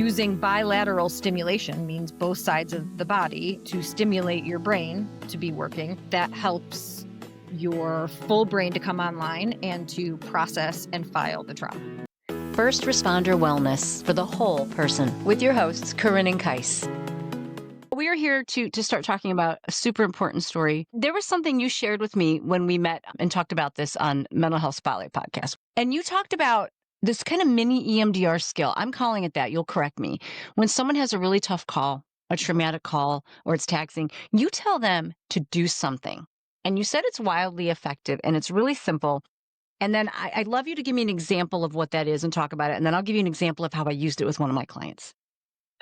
Using bilateral stimulation means both sides of the body to stimulate your brain to be working. That helps your full brain to come online and to process and file the trauma. First Responder Wellness for the whole person with your hosts, Corinne Caise. We are here to start talking about a super important story. There was something you shared with me when we met and talked about this on Mental Health Spotlight podcast. And you talked about this kind of mini EMDR skill. I'm calling it that. You'll correct me. When someone has a really tough call, a traumatic call, or it's taxing, you tell them to do something. And you said it's wildly effective and it's really simple. And then I'd love you to give me an example of what that is and talk about it. And then I'll give you an example of how I used it with one of my clients.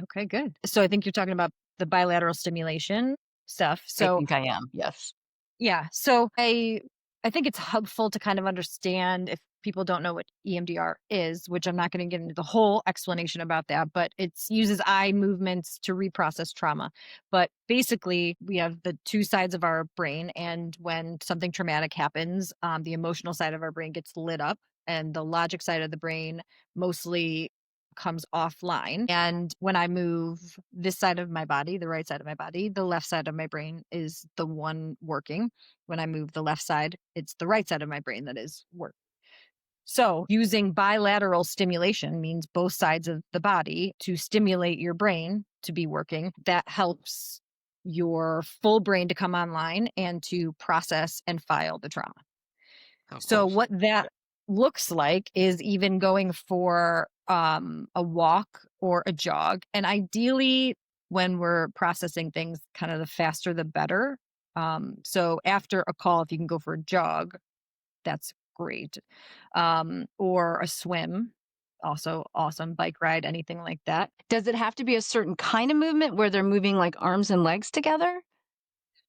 Okay, good. So I think you're talking about the bilateral stimulation stuff. So I think I am. Yes. yeah. So I think it's helpful to kind of understand if people don't know what EMDR is, which I'm not going to get into the whole explanation about that, but it uses eye movements to reprocess trauma. But basically, we have the two sides of our brain. And when something traumatic happens, the emotional side of our brain gets lit up and the logic side of the brain mostly comes offline. And when I move this side of my body, the right side of my body, the left side of my brain is the one working. When I move the left side, it's the right side of my brain that is working. So using bilateral stimulation means both sides of the body to stimulate your brain to be working. That helps your full brain to come online and to process and file the trauma. So what that looks like is even going for a walk or a jog. And ideally, when we're processing things, kind of the faster, the better. So after a call, if you can go for a jog, that's great. Or a swim, also awesome. Bike ride, anything like that. Does it have to be a certain kind of movement where they're moving like arms and legs together?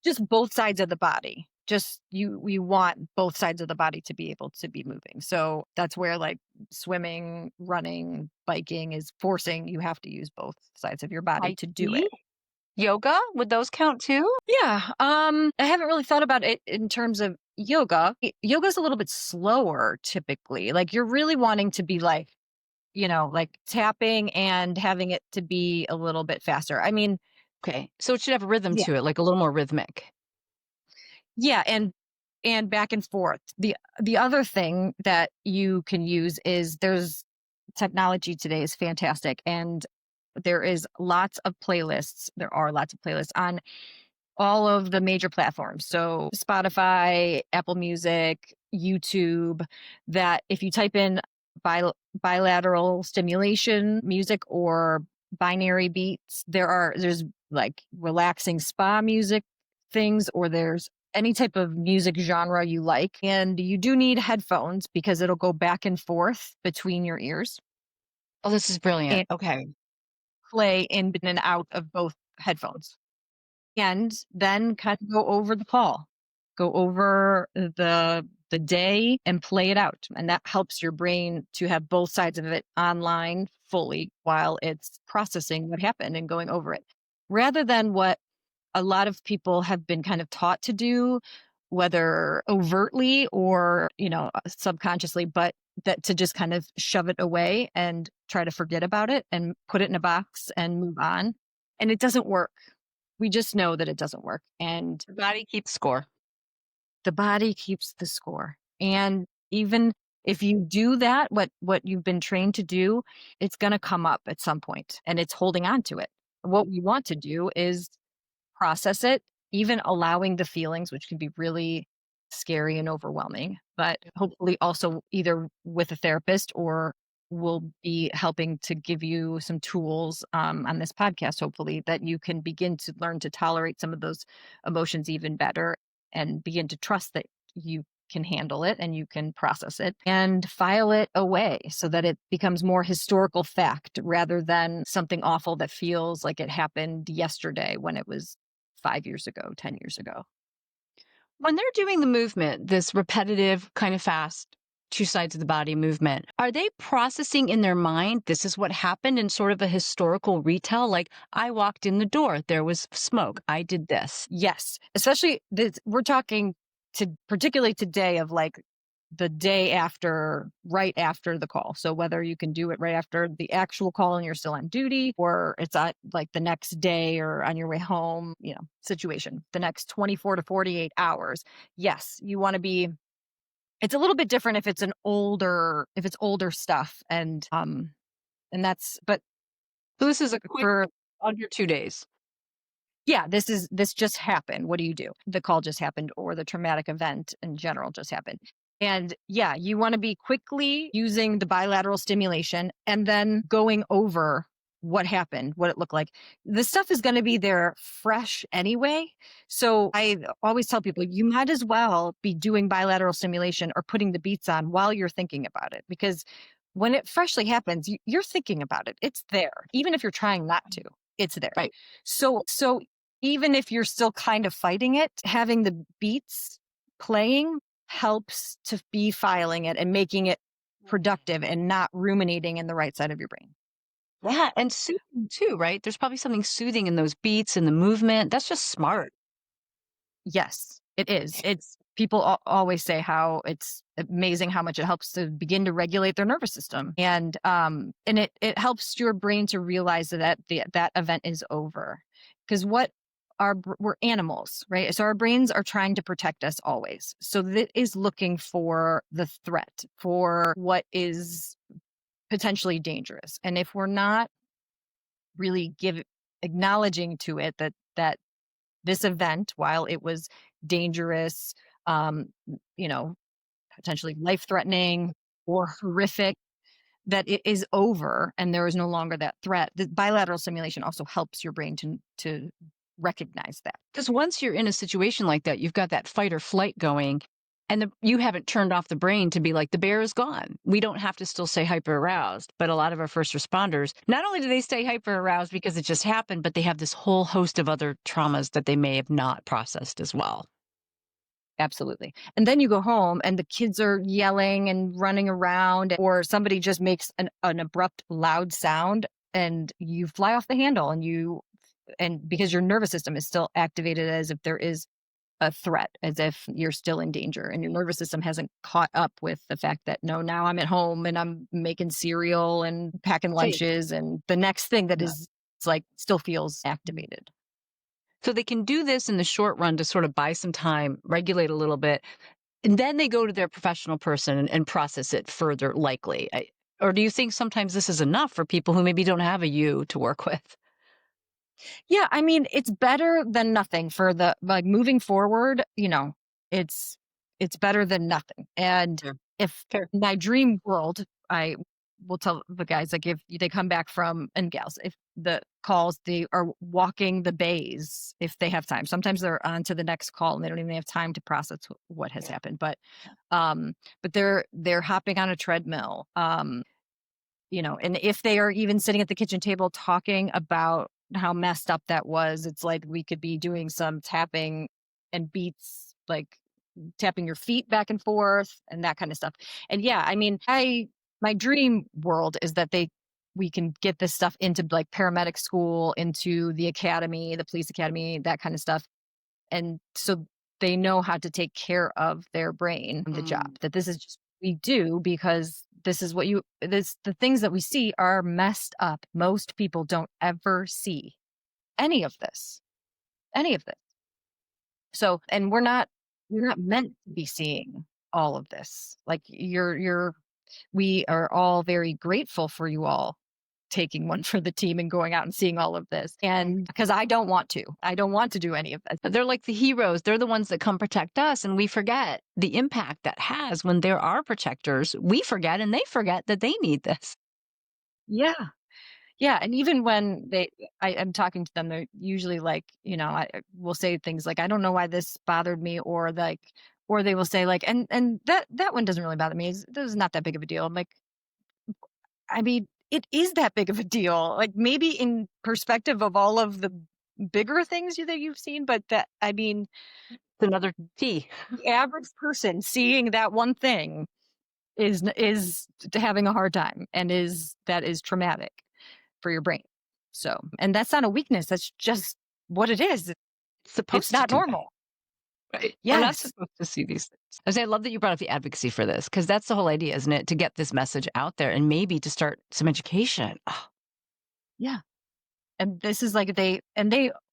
Just both sides of the body. Just we want both sides of the body to be able to be moving. So that's where like swimming, running, biking is forcing you have to use both sides of your body to do it. Yoga, would those count too? Yeah. I haven't really thought about it in terms of yoga. Yoga's a little bit slower typically. Like you're really wanting to be like, like tapping and having it to be a little bit faster. I mean, okay. So it should have a rhythm yeah. to it, like a little more rhythmic. Yeah, and back and forth. The other thing that you can use is there's technology today is fantastic, and there is lots of playlists. There are lots of playlists on all of the major platforms. So Spotify, Apple Music, YouTube, that if you type in bilateral stimulation music or binary beats, there's like relaxing spa music things, or there's any type of music genre you like. And you do need headphones because it'll go back and forth between your ears. Oh, this is brilliant. And okay. play in and out of both headphones. And then kind of go over the call, go over the day and play it out. And that helps your brain to have both sides of it online fully while it's processing what happened and going over it. Rather than what a lot of people have been kind of taught to do, whether overtly or, subconsciously, but that to just kind of shove it away and try to forget about it and put it in a box and move on. And it doesn't work. We just know that it doesn't work. And The body keeps score. the body keeps the score. And even if you do that, what you've been trained to do, it's going to come up at some point and it's holding on to it. What we want to do is process it, even allowing the feelings, which can be really scary and overwhelming, but hopefully also either with a therapist or we'll be helping to give you some tools on this podcast, hopefully, that you can begin to learn to tolerate some of those emotions even better and begin to trust that you can handle it and you can process it and file it away so that it becomes more historical fact rather than something awful that feels like it happened yesterday when it was 5 years ago, 10 years ago. When they're doing the movement, this repetitive, kind of fast, two sides of the body movement, are they processing in their mind, this is what happened in sort of a historical retell? Like, I walked in the door, there was smoke, I did this. Yes. Especially, we're talking particularly today of like the day after, right after the call. So whether you can do it right after the actual call and you're still on duty, or it's at like the next day or on your way home, situation, the next 24 to 48 hours. Yes, you want to be, it's a little bit different if it's older stuff and that's, but So this is a quick for under 2 days. yeah, this just happened. What do you do? The call just happened or the traumatic event in general just happened. And yeah, you want to be quickly using the bilateral stimulation and then going over what happened, what it looked like. The stuff is going to be there fresh anyway. So I always tell people you might as well be doing bilateral stimulation or putting the beats on while you're thinking about it, because when it freshly happens, you're thinking about it. It's there. Even if you're trying not to, it's there. Right. So even if you're still kind of fighting it, having the beats playing helps to be filing it and making it productive and not ruminating in the right side of your brain. Yeah, and soothing too, right? There's probably something soothing in those beats and the movement. That's just smart. Yes, it is. It's people always say how it's amazing how much it helps to begin to regulate their nervous system, and it helps your brain to realize that event is over, because we're animals, right? So our brains are trying to protect us always. So that is looking for the threat, for what is potentially dangerous, and if we're not really acknowledging to it that this event, while it was dangerous, um, you know, potentially life threatening or horrific, that it is over and there is no longer that threat. The bilateral stimulation also helps your brain to recognize that. Because once you're in a situation like that, you've got that fight or flight going, and you haven't turned off the brain to be like, the bear is gone. We don't have to still stay hyper aroused. But a lot of our first responders, not only do they stay hyper aroused because it just happened, but they have this whole host of other traumas that they may have not processed as well. Absolutely. And then you go home and the kids are yelling and running around, or somebody just makes an abrupt, loud sound and you fly off the handle and because your nervous system is still activated as if there is a threat, as if you're still in danger, and your nervous system hasn't caught up with the fact that no, now I'm at home and I'm making cereal and packing Safe. lunches, and the next thing that Yeah. is, it's like still feels activated. So they can do this in the short run to sort of buy some time, regulate a little bit, and then they go to their professional person and process it further, likely. Or do you think sometimes this is enough for people who maybe don't have a you to work with? Yeah, I mean, it's better than nothing for the like moving forward, it's it's better than nothing. And Sure. if Fair. my dream world, I will tell the guys, like, if they come back from, and gals, if the calls, they are walking the bays if they have time. Sometimes they're on to the next call and they don't even have time to process what has happened. But they're hopping on a treadmill. And if they are even sitting at the kitchen table talking about how messed up that was, it's like we could be doing some tapping and beats, like tapping your feet back and forth and that kind of stuff. And yeah, I mean, my dream world is that we can get this stuff into like paramedic school, into the academy, the police academy, that kind of stuff. And so they know how to take care of their brain, the Mm. job, that this is just we do because this is the things that we see are messed up. Most people don't ever see any of this, any of this. So, and we're not meant to be seeing all of this. Like we are all very grateful for you all taking one for the team and going out and seeing all of this. And because I don't want to do any of this. They're like the heroes. They're the ones that come protect us, and we forget the impact that has when there are protectors. We forget, and they forget that they need this. Yeah. Yeah, and even when I am talking to them, they're usually like, I will say things like, "I don't know why this bothered me," or like, or they will say like, "And that one doesn't really bother me. This is not that big of a deal." I'm like, I mean, it is that big of a deal. Like maybe in perspective of all of the bigger things that you've seen, but I mean, It's another T. the average person seeing that one thing is having a hard time, and that is traumatic for your brain. So, and that's not a weakness. That's just what it is. It's It's supposed to not do that. normal. Right. We're not Yes. supposed to see these things. I love that you brought up the advocacy for this because that's the whole idea, isn't it? To get this message out there and maybe to start some education. Oh, Yeah. And this is like they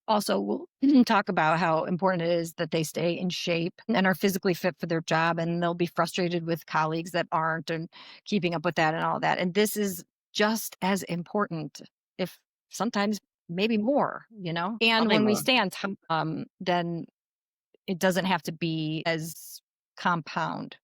also will talk about how important it is that they stay in shape and are physically fit for their job. And they'll be frustrated with colleagues that aren't and keeping up with that and all that. And this is just as important, if sometimes maybe more, And probably when we more. stay on top, then it doesn't have to be as compound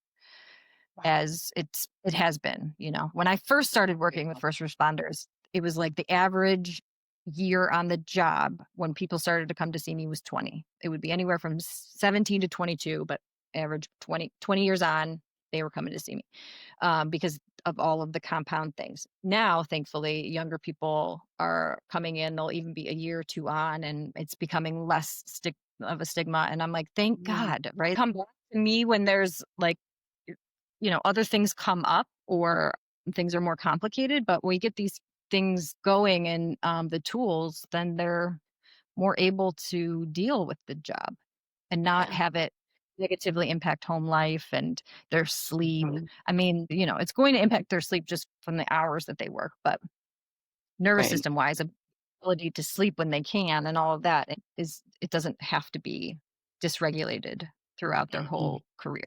as it has been. When I first started working with first responders, it was like the average year on the job when people started to come to see me was 20. It would be anywhere from 17 to 22, but average 20 years on, they were coming to see me, because of all of the compound things. Now, thankfully, younger people are coming in. They'll even be a year or two on, and it's becoming less of a stigma. And I'm like, thank Mhm. God, right? Come back to me when there's like, other things come up or things are more complicated. But when we get these things going and the tools, then they're more able to deal with the job and not Yeah. have it negatively impact home life and their sleep. Mhm. I mean, it's going to impact their sleep just from the hours that they work, but nervous Right. system wise, ability to sleep when they can and all of that it doesn't have to be dysregulated throughout their Mhm. whole career.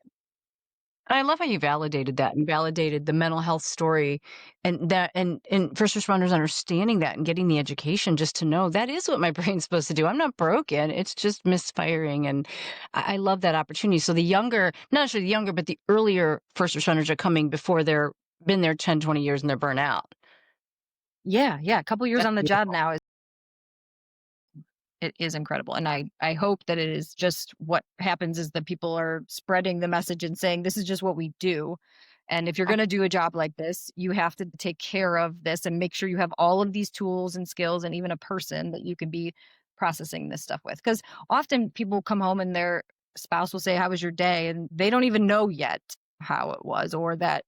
I love how you validated that and validated the mental health story and that and first responders understanding that and getting the education just to know that is what my brain's supposed to do. I'm not broken. It's just misfiring. And I love that opportunity. So the younger, not necessarily the younger, but the earlier first responders are coming before they're been there 10, 20 years and they're burnt out. Yeah, yeah, a couple years That's on the job beautiful. now it is incredible, and I hope that it is just what happens is that people are spreading the message and saying, "This is just what we do, and if you're gonna do a job like this, you have to take care of this and make sure you have all of these tools and skills and even a person that you can be processing this stuff with." Because often people come home and their spouse will say, "How was your day?" And they don't even know yet how it was or that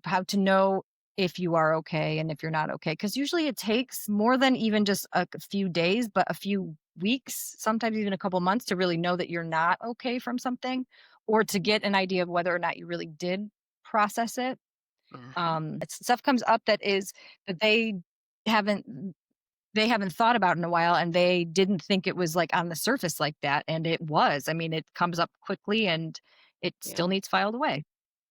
how to know if you are okay and if you're not okay. Because usually it takes more than even just a few days, but a few weeks, sometimes even a couple months to really know that you're not okay from something or to get an idea of whether or not you really did process it. Mhm. Stuff comes up that haven't haven't thought about in a while and they didn't think it was like on the surface like that. And it was. I mean, it comes up quickly and it Yeah, still needs filed away.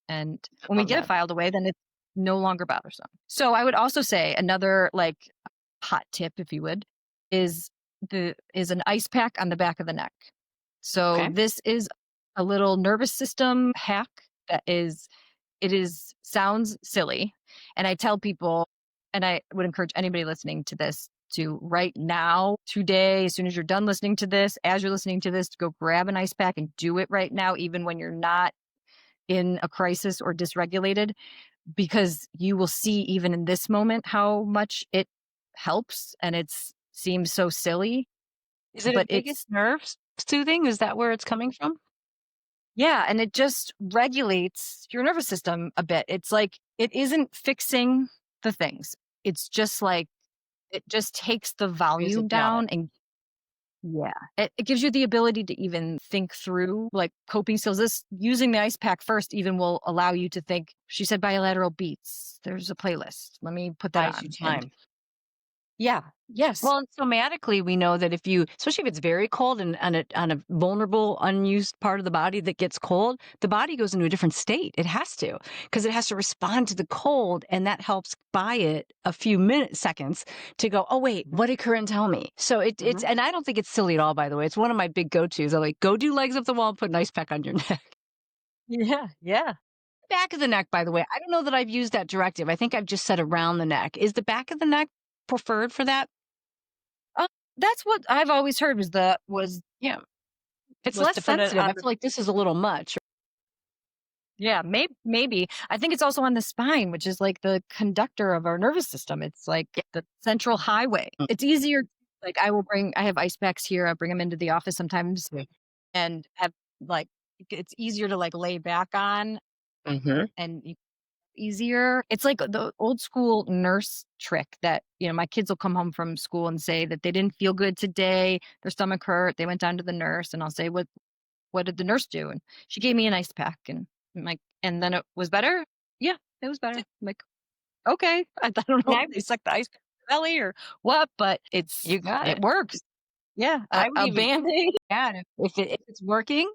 And I when we love get it that. filed away, then it's no longer bothersome. So I would also say another like hot tip, if you would, is an ice pack on the back of the neck. So Okay. this is a little nervous system hack that is it is sounds silly. And I tell people, and I would encourage anybody listening to this to right now, today, as soon as you're done listening to this, as you're listening to this, to go grab an ice pack and do it right now, even when you're not in a crisis or dysregulated, because you will see even in this moment how much it helps and it seems so silly, Is it a but vagus it's nerve soothing? Is that where it's coming from? yeah, and it just regulates your nervous system a bit. It's like it isn't fixing the things. It's just like it just takes the Brings volume it down. down and yeah, it gives you the ability to even think through like coping skills. This using the ice pack first even will allow you to think. She said bilateral beats. There's a playlist. Let me put that Buys you on. And time. yeah, yes, Well, and somatically, we know that if you, especially if it's very cold and on a vulnerable, unused part of the body that gets cold, the body goes into a different state. It has to, because it has to respond to the cold, and that helps buy it a few seconds to go. Oh wait, Mhm, what did Corinne tell me? So it's, mhm. and I don't think it's silly at all. By the way, it's one of my big go-tos. I'm like, go do legs up the wall, and put an ice pack on your neck. Yeah, yeah. Back of the neck, by the way, I don't know that I've used that directive. I think I've just said around the neck. Is the back of the neck preferred for that? Uh, that's what I've always heard was Yeah. It's was less to put it sensitive. on I feel like this is a little much. yeah, maybe. I think it's also on the spine, which is like the conductor of our nervous system. It's like Yeah. the central highway. It's easier. Like I have ice packs here. I bring them into the office sometimes and have like, it's easier to like lay back on Mm-hmm. and easier. It's like the old school nurse trick that, my kids will come home from school and say that they didn't feel good today. Their stomach hurt. They went down to the nurse and I'll say, what did the nurse do? And she gave me an ice pack, and I'm like, and then it was better. Yeah, it was better. I'm like, okay, I don't know I if they suck the ice pack in the belly or what, but You got it it. works. Yeah, I would a even Band-Aid. add if it's working,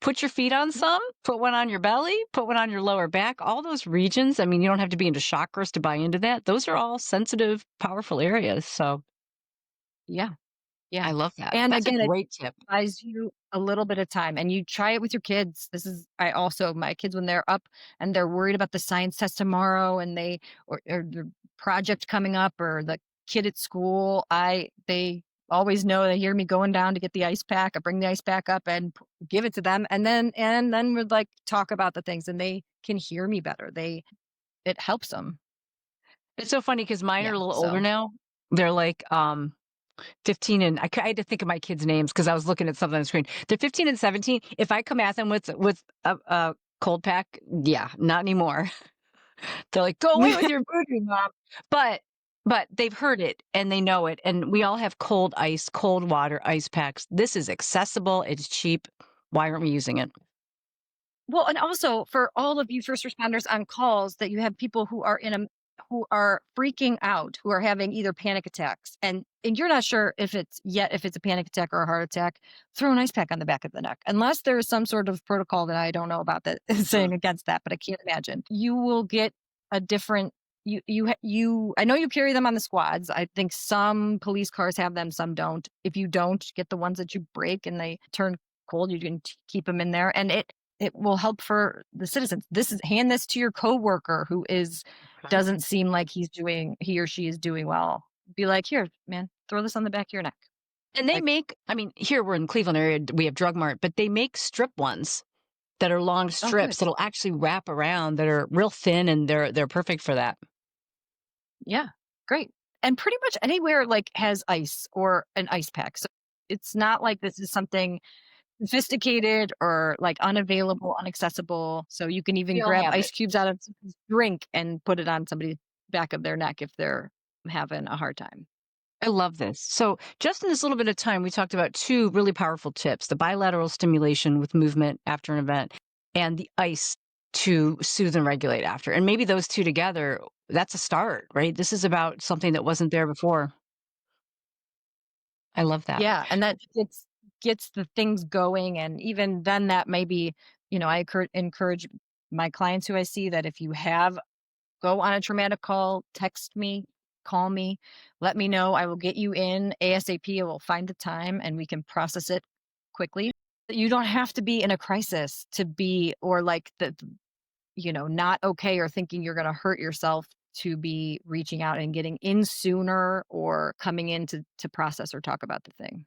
put your feet on some, put one on your belly, put one on your lower back, all those regions. I mean, you don't have to be into chakras to buy into that. Those are all sensitive, powerful areas. So Yeah, yeah. I love that. And That's a again, it great tip. buys you a little bit of time, and you try it with your kids. This is I also my kids when they're up and they're worried about the science test tomorrow, and or the project coming up, or the kid at school. I They always know, they hear me going down to get the ice pack. I bring the ice pack up and give it to them, and then we'd like talk about the things, and they can hear me better. It helps them. It's so funny because mine are Yeah. a little older So now. They're like 15 and I had to think of my kids' names because I was looking at something on the screen. They're 15 and 17. If I come at them with a cold pack, yeah, not anymore. They're like, "Go away with your voodoo, mom." But they've heard it and they know it, and we all have cold ice, cold water ice packs. This is accessible, it's cheap. Why aren't we using it? Well, and also for all of you first responders on calls, that you have people who are freaking out, who are having either panic attacks, and you're not sure if it's a panic attack or a heart attack, throw an ice pack on the back of the neck. Unless there is some sort of protocol that I don't know about that is Mm, saying against that, but I can't imagine. You will get a different you I know you carry them on the squads. I think some police cars have them, some don't. If you don't, get the ones that you break and they turn cold, you can keep them in there, and it will help for the citizens. Hand this to your coworker who okay. doesn't seem like he or she is doing well. Be like, here, man, throw this on the back of your neck. And they Like, make I mean, here we're in Cleveland area, we have Drug Mart, but they make strip ones that are long oh, good. strips that'll actually wrap around that are real thin and they're perfect for that. Yeah, great. And pretty much anywhere like has ice or an ice pack. So it's not like this is something sophisticated or like unavailable, inaccessible. So you can even We all grab have it. ice cubes out of somebody's drink and put it on somebody's back of their neck if they're having a hard time. I love this. So, just in this little bit of time, we talked about two really powerful tips: the bilateral stimulation with movement after an event, and the ice to soothe and regulate after. And maybe those two together, that's a start, right? This is about something that wasn't there before. I love that. Yeah, and that gets the things going, and even then that may be, I encourage my clients who I see that if you have go on a traumatic call, text me, call me, let me know. I will get you in ASAP. I will find the time and we can process it quickly. You don't have to be in a crisis to be, or like not okay, or thinking you're going to hurt yourself, to be reaching out and getting in sooner or coming in to process or talk about the thing.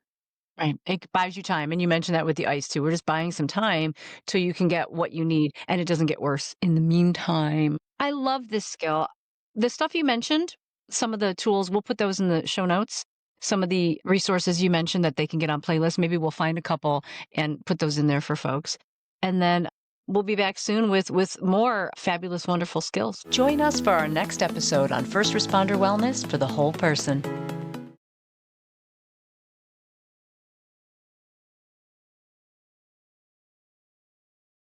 Right. It buys you time. And you mentioned that with the ice too. We're just buying some time till you can get what you need and it doesn't get worse in the meantime. I love this skill. The stuff you mentioned, some of the tools, we'll put those in the show notes. Some of the resources you mentioned that they can get on playlists. Maybe we'll find a couple and put those in there for folks. And then we'll be back soon with more fabulous, wonderful skills. Join us for our next episode on First Responder Wellness for the Whole Person.